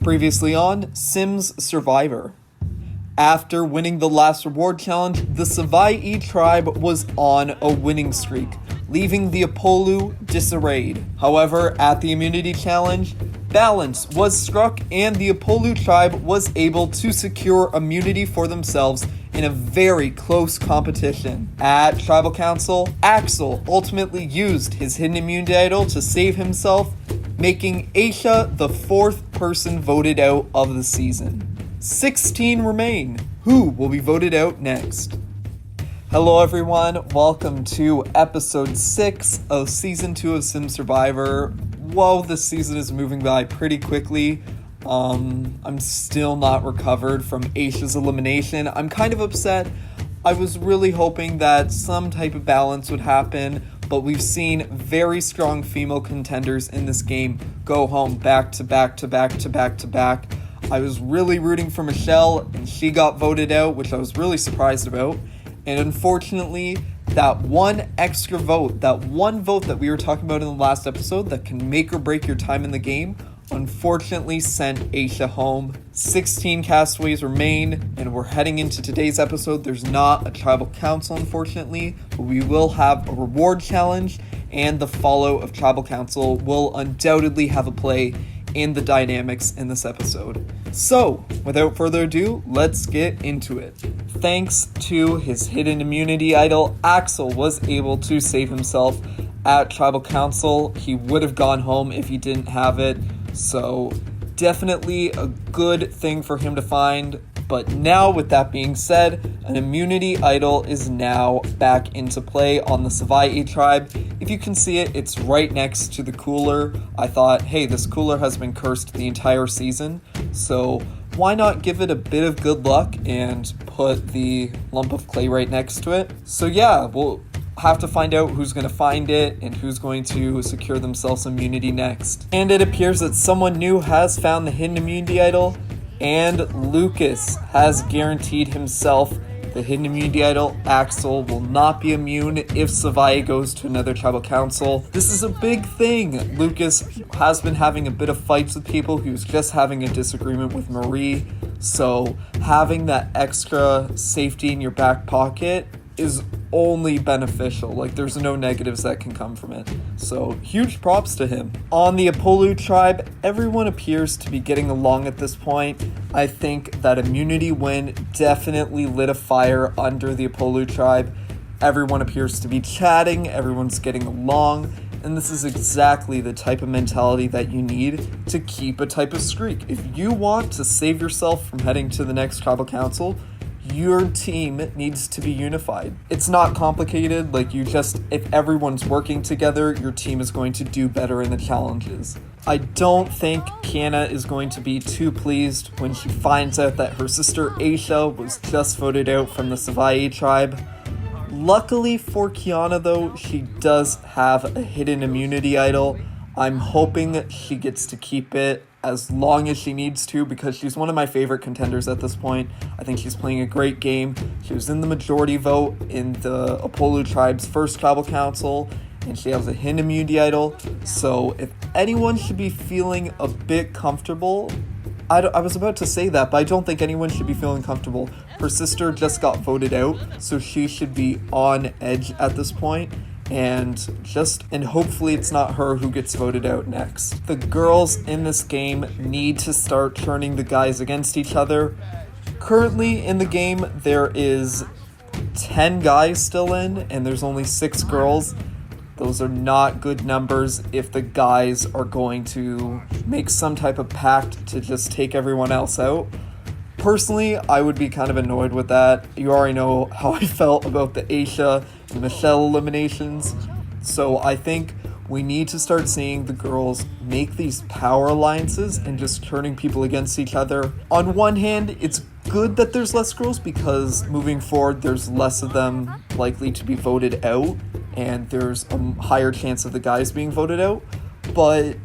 Previously on Sims Survivor. After winning the last reward challenge, the Castaways tribe was on a winning streak, leaving the Apollo disarrayed. However, at the immunity challenge, balance was struck and the Apollo tribe was able to secure immunity for themselves in a very close competition. At Tribal Council, Axel ultimately used his hidden immunity idol to save himself, making Aisha the fourth person voted out of the season. 16 remain. Who will be voted out next? Hello everyone, welcome to episode 6 of season 2 of Sim Survivor. Whoa, this season is moving by pretty quickly. I'm still not recovered from Aisha's elimination. I'm kind of upset. I was really hoping that some type of balance would happen, but we've seen very strong female contenders in this game go home back to back to back to back to back. I was really rooting for Michelle, and she got voted out, which I was really surprised about. And unfortunately, that one extra vote, that one vote that we were talking about in the last episode that can make or break your time in the game, unfortunately sent Aisha home. 16 castaways remain, and we're heading into today's episode. There's not a tribal council, unfortunately, but we will have a reward challenge, and the follow of tribal council will undoubtedly have a play in the dynamics in this episode. So, without further ado, let's get into it. Thanks to his hidden immunity idol, Axel was able to save himself at Tribal Council. He would have gone home if he didn't have it, so definitely a good thing for him to find. But now, with that being said, an immunity idol is now back into play on the Castaways tribe. If you can see it, it's right next to the cooler. I thought, hey, this cooler has been cursed the entire season, so why not give it a bit of good luck and put the lump of clay right next to it? So yeah, we'll have to find out who's going to find it and who's going to secure themselves immunity next. And it appears that someone new has found the hidden immunity idol, and Lucas has guaranteed himself the hidden immunity idol. Axel will not be immune if Castaways goes to another tribal council. This is a big thing. Lucas has been having a bit of fights with people. He was just having a disagreement with Marie. So having that extra safety in your back pocket is only beneficial. Like, there's no negatives that can come from it. So huge props to him. On the Apollo tribe, everyone appears to be getting along at this point. I think that immunity win definitely lit a fire under the Apollo tribe. Everyone appears to be chatting, everyone's getting along, and this is exactly the type of mentality that you need to keep a type of streak. If you want to save yourself from heading to the next tribal council, your team needs to be unified. It's not complicated. If everyone's working together, your team is going to do better in the challenges. I don't think Kiana is going to be too pleased when she finds out that her sister Aisha was just voted out from the Castaways tribe. Luckily for Kiana though, she does have a hidden immunity idol. I'm hoping she gets to keep it as long as she needs to, because she's one of my favorite contenders at this point. I think she's playing a great game. She was in the majority vote in the Apollo tribe's first tribal council, and she has a hidden immunity idol. So if anyone should be feeling a bit comfortable, I was about to say that, but I don't think anyone should be feeling comfortable. Her sister just got voted out, so she should be on edge at this point. And hopefully it's not her who gets voted out next. The girls in this game need to start turning the guys against each other. Currently in the game, there is 10 guys still in, and there's only 6 girls. Those are not good numbers if the guys are going to make some type of pact to just take everyone else out. Personally, I would be kind of annoyed with that. You already know how I felt about the Aisha and Michelle eliminations. So I think we need to start seeing the girls make these power alliances and just turning people against each other. On one hand, it's good that there's less girls because moving forward, there's less of them likely to be voted out, and there's a higher chance of the guys being voted out. But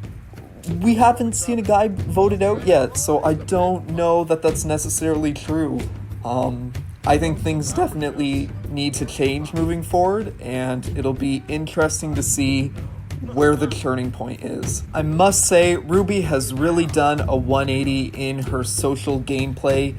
we haven't seen a guy voted out yet, so I don't know that that's necessarily true. I think things definitely need to change moving forward, and it'll be interesting to see where the turning point is. I must say, Ruby has really done a 180 in her social gameplay.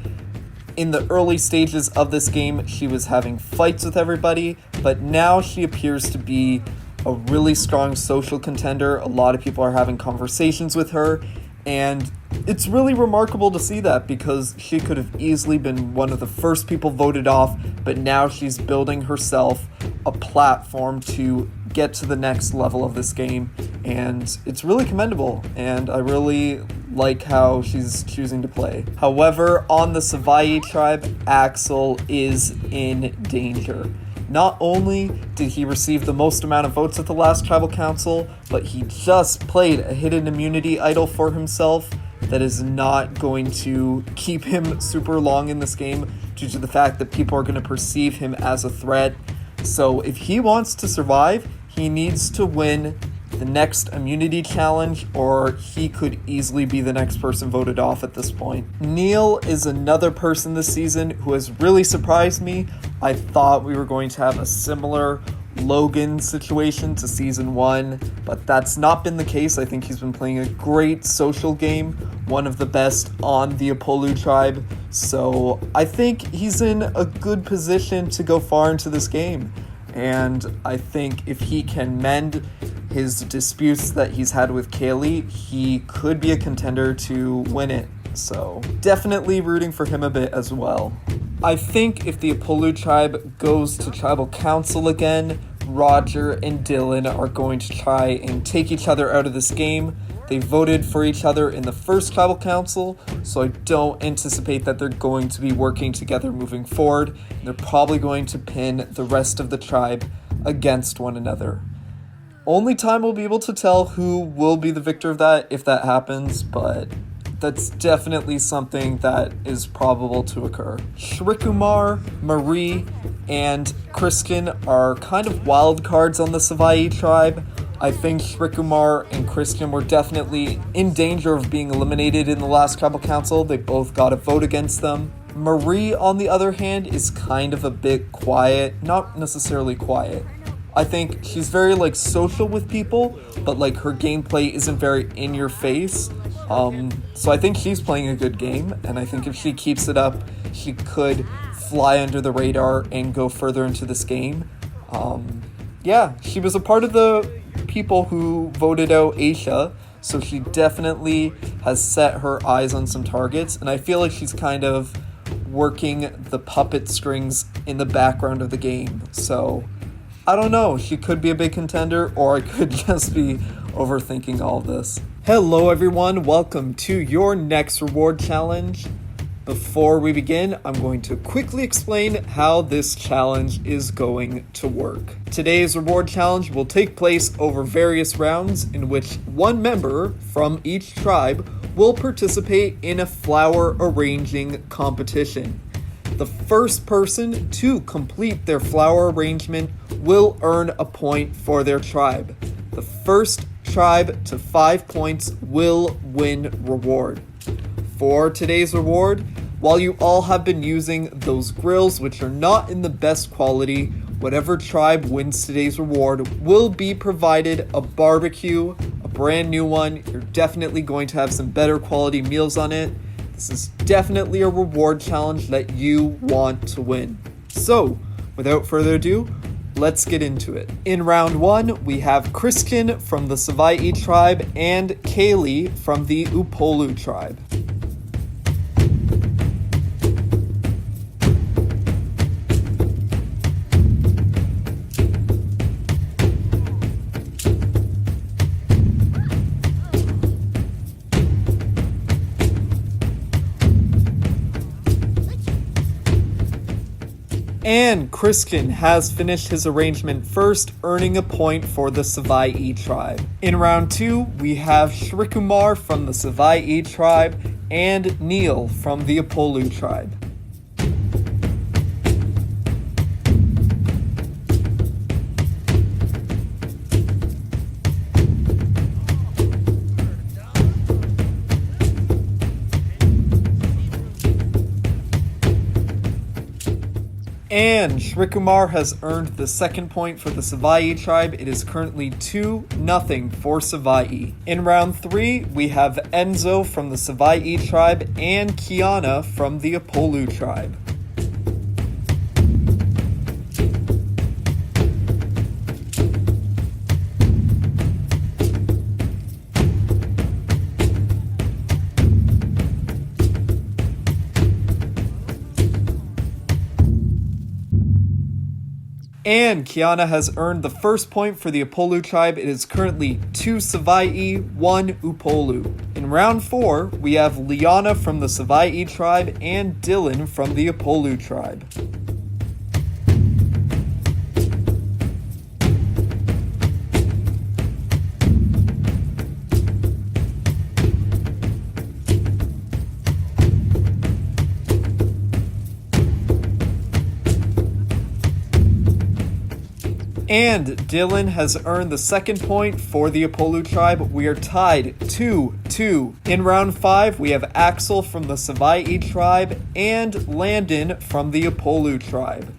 In the early stages of this game, she was having fights with everybody, but now she appears to be a really strong social contender. A lot of people are having conversations with her, and it's really remarkable to see that because she could have easily been one of the first people voted off, but now she's building herself a platform to get to the next level of this game, and it's really commendable, and I really like how she's choosing to play. However, on the Savaii tribe, Axel is in danger. Not only did he receive the most amount of votes at the last tribal council, but he just played a hidden immunity idol for himself that is not going to keep him super long in this game due to the fact that people are going to perceive him as a threat. So if he wants to survive, he needs to win the next immunity challenge, or he could easily be the next person voted off at this point. Neil is another person this season who has really surprised me. I thought we were going to have a similar Logan situation to season 1, but that's not been the case. I think he's been playing a great social game, one of the best on the Apollo tribe, so I think he's in a good position to go far into this game. And I think if he can mend his disputes that he's had with Kaylee, he could be a contender to win it. So definitely rooting for him a bit as well. I think if the Apollo tribe goes to tribal council again, Roger and Dylan are going to try and take each other out of this game. They voted for each other in the first tribal council, so I don't anticipate that they're going to be working together moving forward. They're probably going to pin the rest of the tribe against one another. Only time will be able to tell who will be the victor of that if that happens, but that's definitely something that is probable to occur. Shrikumar, Marie, and Christian are kind of wild cards on the Savaii tribe. I think Shrikumar and Christian were definitely in danger of being eliminated in the last tribal council. They both got a vote against them. Marie, on the other hand, is kind of a bit quiet. Not necessarily quiet. I think she's very, social with people, but, her gameplay isn't very in your face. So I think she's playing a good game, and I think if she keeps it up, she could fly under the radar and go further into this game. She was a part of the people who voted out Aisha, so she definitely has set her eyes on some targets, and I feel like she's kind of working the puppet strings in the background of the game. So I don't know, she could be a big contender, or I could just be overthinking all of this. Hello everyone, welcome to your next reward challenge. Before we begin, I'm going to quickly explain how this challenge is going to work. Today's reward challenge will take place over various rounds in which one member from each tribe will participate in a flower arranging competition. The first person to complete their flower arrangement will earn a point for their tribe. The first tribe to 5 points will win reward. For today's reward, while you all have been using those grills which are not in the best quality, whatever tribe wins today's reward will be provided a barbecue, a brand new one. You're definitely going to have some better quality meals on it. This is definitely a reward challenge that you want to win. So, without further ado, let's get into it. In round 1, we have Christian from the Savaii tribe and Kaylee from the Upolu tribe. And Christian has finished his arrangement first, earning a point for the Savaii tribe. In round 2, we have Shrikumar from the Savaii tribe and Neil from the Apollo tribe. And Shrikumar has earned the second point for the Savai'i tribe. It is currently 2-0 for Savai'i. In round 3, we have Enzo from the Savai'i tribe and Kiana from the Apolu tribe. And Kiana has earned the first point for the Apolu tribe. It is currently 2 Savai'i, 1 Upolu. In round 4, we have Liana from the Savai'i tribe and Dylan from the Apolu tribe. And Dylan has earned the second point for the Apolu tribe. We are tied 2-2. In round 5, we have Axel from the Savai'i tribe and Landon from the Apolu tribe.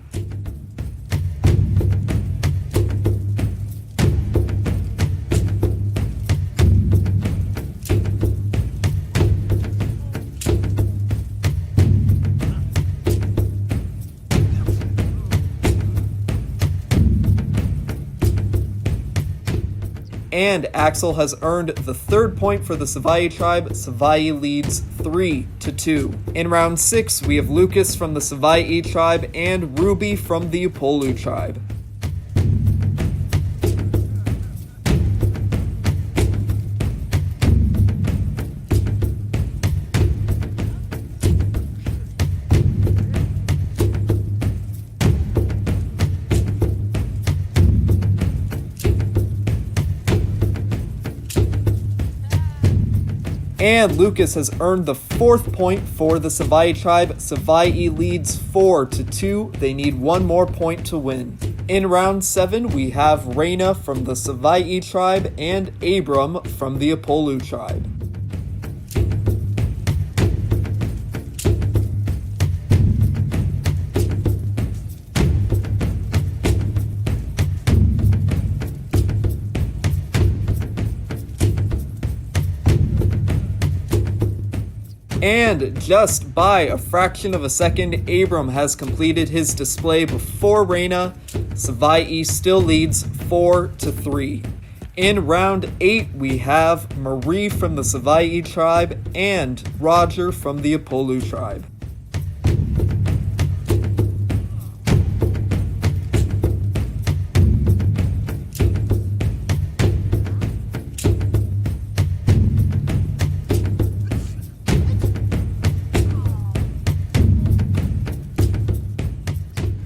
And Axel has earned the third point for the Savai'i tribe. Savai'i leads 3-2. In round 6, we have Lucas from the Savai'i tribe and Ruby from the Apolu tribe. And Lucas has earned the fourth point for the Savai'i tribe. Savai'i leads 4-2. They need one more point to win. In round 7, we have Reina from the Savai'i tribe and Abram from the Apolu tribe. And just by a fraction of a second, Abram has completed his display before Reina. Savai'i still leads 4-3. In round 8, we have Marie from the Savai'i tribe and Roger from the Apolu tribe.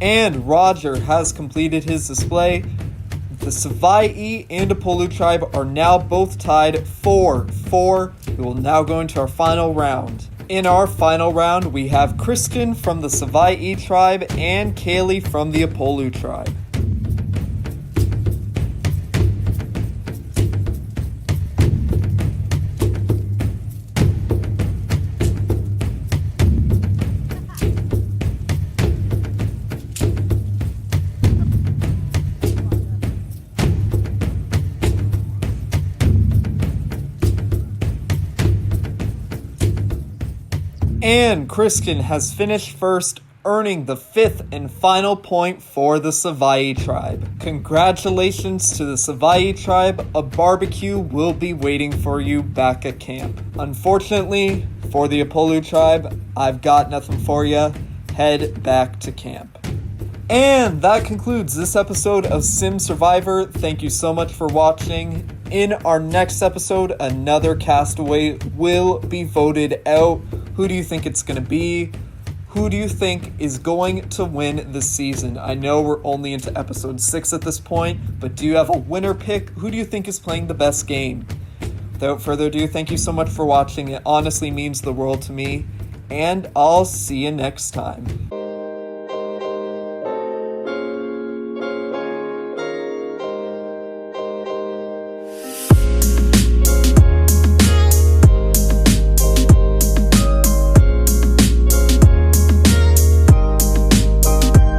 And Roger has completed his display. The Savai'i and Apolu tribe are now both tied 4-4. We will now go into our final round. In our final round, we have Kristen from the Savai'i tribe and Kaylee from the Apolu tribe. And Kristen has finished first, earning the fifth and final point for the Savai'i tribe. Congratulations to the Savai'i tribe. A barbecue will be waiting for you back at camp. Unfortunately, for the Apolu tribe, I've got nothing for you. Head back to camp. And that concludes this episode of Sim Survivor. Thank you so much for watching. In our next episode, another Castaway will be voted out. Who do you think it's going to be? Who do you think is going to win this season? I know we're only into episode 6 at this point, but do you have a winner pick? Who do you think is playing the best game? Without further ado, thank you so much for watching. It honestly means the world to me, and I'll see you next time.